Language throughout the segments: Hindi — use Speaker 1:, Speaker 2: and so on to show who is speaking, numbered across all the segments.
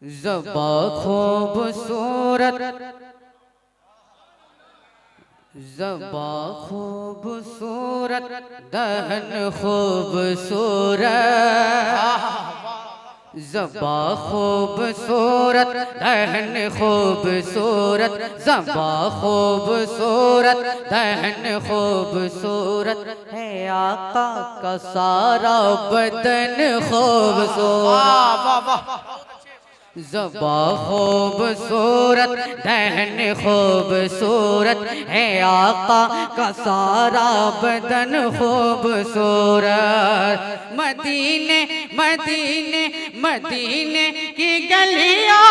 Speaker 1: ज़बा खूबसूरत, ज़बा खूबसूरत, दहन खूबसूरत। ज़बा खूबसूरत, दहन खूबसूरत, ज़बा खूबसूरत, दहन खूबसूरत है। आका का सारा बदन खूबसूरत। ज़बा खूबसूरत, दहन खूबसूरत है। आका का सारा बदन खूबसूरत। मदीने मदीने मदीने की गलियां,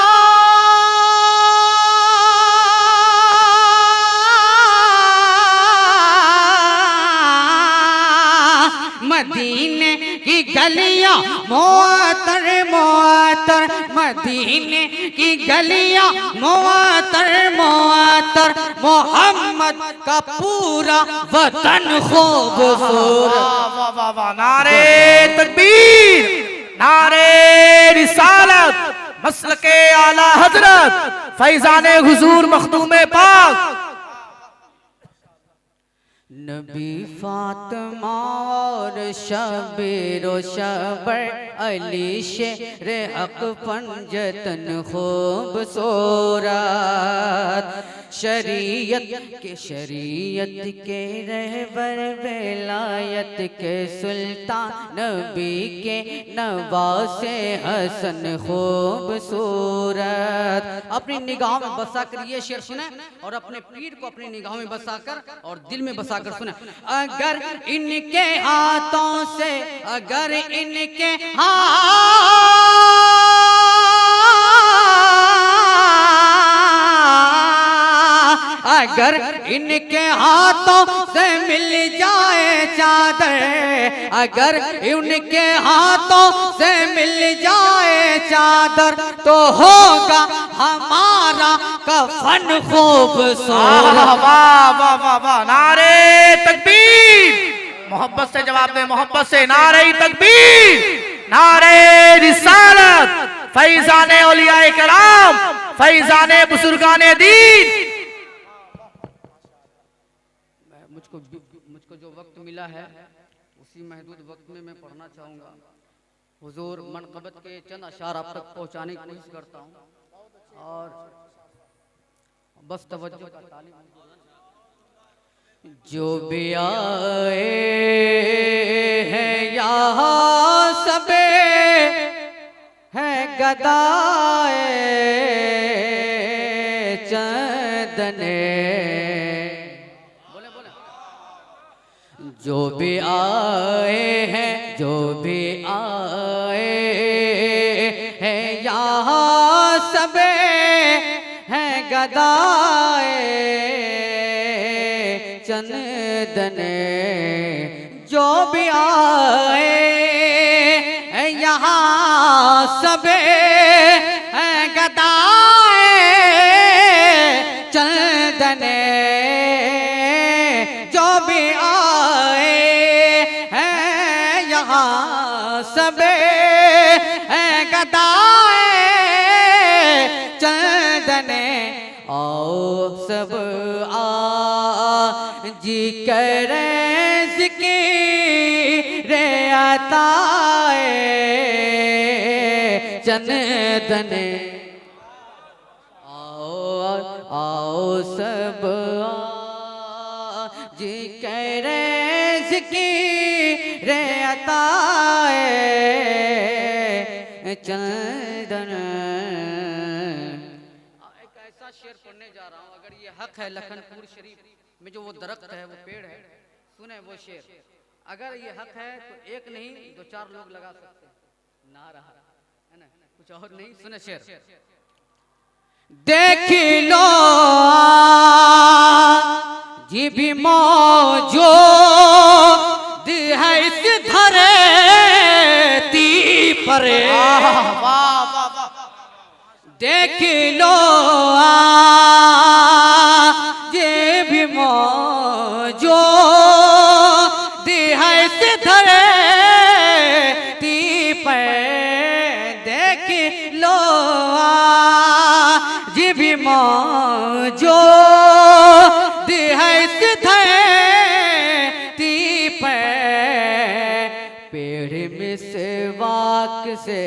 Speaker 1: मदीने की गलियां मुअत्तर मुअत्तर, मदीने की गलियां मुअत्तर मुअत्तर, मोहम्मद का पूरा वतन खूबसूरत।
Speaker 2: वाह वाह वाह, नारे तकबीर, नारे रिसालत, मसलके आला हजरत फैजाने हुजूर मखदूमे पाक।
Speaker 1: नबी फातिमा और शबीर व शबर, अली शेर हक पंजतन खूबसूरत। शरीयत के रहबर, विलायत के सुल्तान, नबी के नवासे हसन खूबसूरत। अपनी निगाह में बसा कर ये शेर सुने और अपने पीर को अपनी निगाह में बसा कर और दिल में बसा कर सुने। अगर इनके हाथों से, अगर इनके अगर इनके हाथों से मिल जाए चादर, अगर इनके हाथों से मिल जाए चादर, तो होगा हमारा कफन खूबसूरत।
Speaker 2: वाह वाह वाह वाह वाह, नारे तकबीर, मोहब्बत से जवाब दे, मोहब्बत से नारे तकबीर, नारे रिसालत, फैजाने औलियाए कराम, फैजाने बुजुर्गाने दीन।
Speaker 1: मुझको जो वक्त मिला है उसी महदूद वक्त में मैं पढ़ना चाहूँगा। हुजूर मनक़बत के चंद अशार आप तक पहुँचाने की कोशिश करता हूँ और बस तवज्जो का तालिब। जो भी आए हैं यहाँ सबे हैं गदाए चंदने, जो भी आए हैं, जो भी आए हैं यहाँ सबे हैं गदाए चंदने। जो भी आए हैं यहाँ सबे हैं गदाए चंदने। जो भी आए हैं यहाँ सबे हैं गदाए चंदने। आओ सब जी करें ज़िक्र अताए चंदने। आओ सब जी करें ज़िक्र अताए चंदन। एक ऐसा शेर पढ़ने जा रहा हूँ, अगर ये हक है लखनपुर शरीफ में जो वो दरख्त है, वो पेड़ है, सुने वो शेर। अगर ये हक है तो एक नहीं दो चार लोग लगा सकते हैं। ना रहा है ना, कुछ और नहीं, सुने शेर। देख लो जी भी मौजूद है इस धरती पर। देख लो ये भी मौजूद है इस धरती पर। देख लो आज भी मौजूद है इस धरती पे। पेड़ में सेवाक से,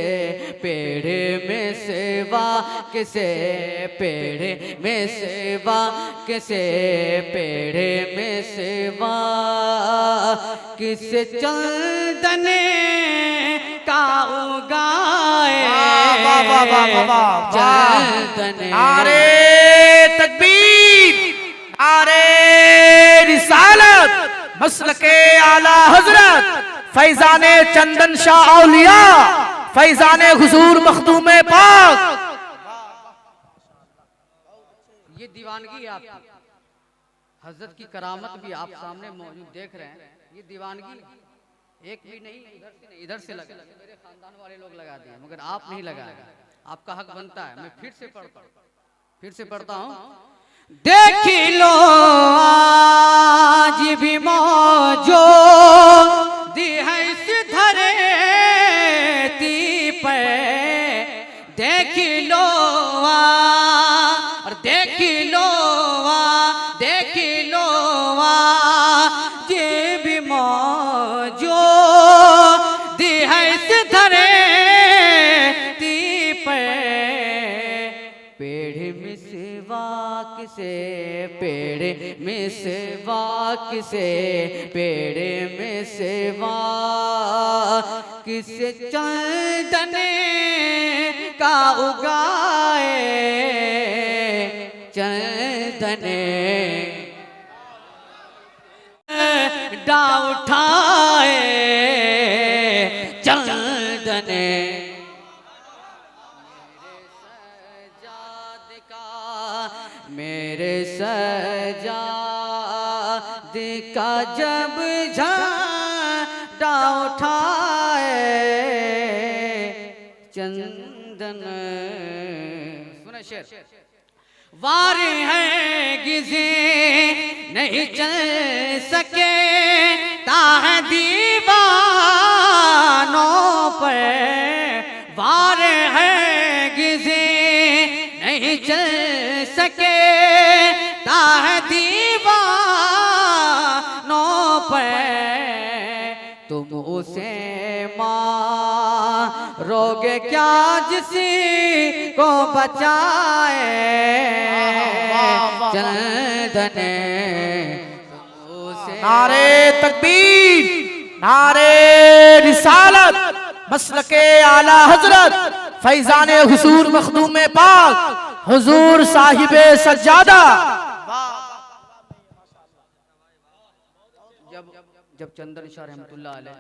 Speaker 1: पेड़ में सेवाक से, पेड़ में सेवाक से, पेड़ में सेवा किस चंदन का उगाए चंदन।
Speaker 2: नारे तकबीर, नारे रिसालत, मसलके आला हजरत फैजाने चंदन शाह औलिया, फैजाने हुजूर मखदूमे पाक।
Speaker 1: ये दीवानगी है आपकी, हजरत की करामत भी आप सामने मौजूद देख रहे हैं। ये दीवानगी एक भी नहीं, इधर से लगा, मेरे खानदान वाले लोग लगा दिए, मगर आप नहीं लगाएगा। आपका हक बनता है। मैं फिर से पढ़ता हूँ। देख लो आज भी मौजूद है इस धरती पे। देख लो और देख लो देख लो ये भी मौजूद है इस धरती पे। पेड़ में सेवाक से, पेड़ में सेवाक से, पेड़ में सेवा किस चंदन का उगाए चंदन। डा उठाए चंदन। मेरे सजाद का जब झंडा उठाए चंदन। सुने शेर। वार है गिजे नहीं चल सके ताह दीवानों पर। वार है गिजे नहीं चल सके ताह दीवानों पर। तुम उसे मारोगे क्या जिसी को बचाए चंदन।
Speaker 2: नारे तकबीर, नारे रिसालत, मसलके आला हजरत फैजाने हुजूर मखदूमे पाक, हुजूर साहिबे सज्जादा।
Speaker 1: जब चंदन शाह रहमतुल्लाह अलैह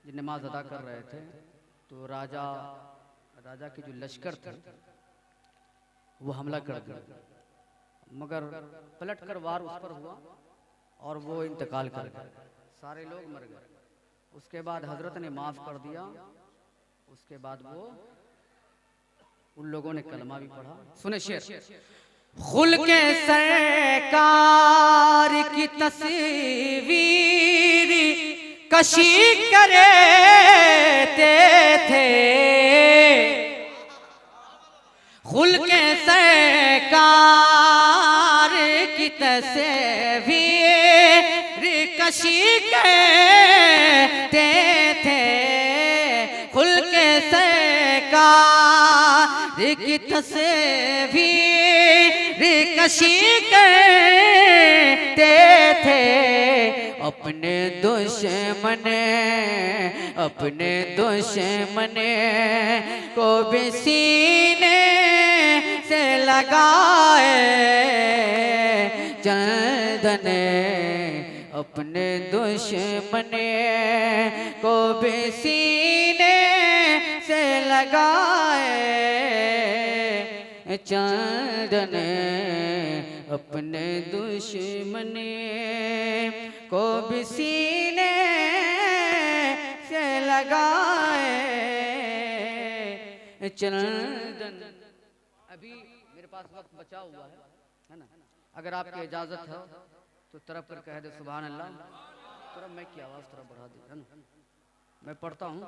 Speaker 1: नमाज अदा कर रहे थे तो राजा के जो लश्कर थे वो हमला कर दिया, मगर पलट कर वार उस पर हुआ और वो इंतकाल कर गए। सारे लोग मर गए। उसके बाद हजरत ने माफ कर दिया। उसके बाद वो उन लोगों ने कलमा भी पढ़ा। सुने शेर। खुल के सरकार की तस्वीर कशी करते थे। खुल के सरकार की तस्वीर कशी करते थे। खुल के सरकार की तस्वीर कशी करते थे। अपने दुश्मन को भी सीने से लगाए चंदन। अपने दुश्मन को भी सीने से लगाए चंदन। अपने दुश्मन को भी सीने से लगाए चंदन। अभी मेरे पास वक्त बचा हुआ है ना, अगर आपकी इजाजत है तो तरफ कर कह दे सुभान अल्लाह। तरफ मैं की आवाज थोड़ा बढ़ा दे, है ना। मैं पढ़ता हूँ।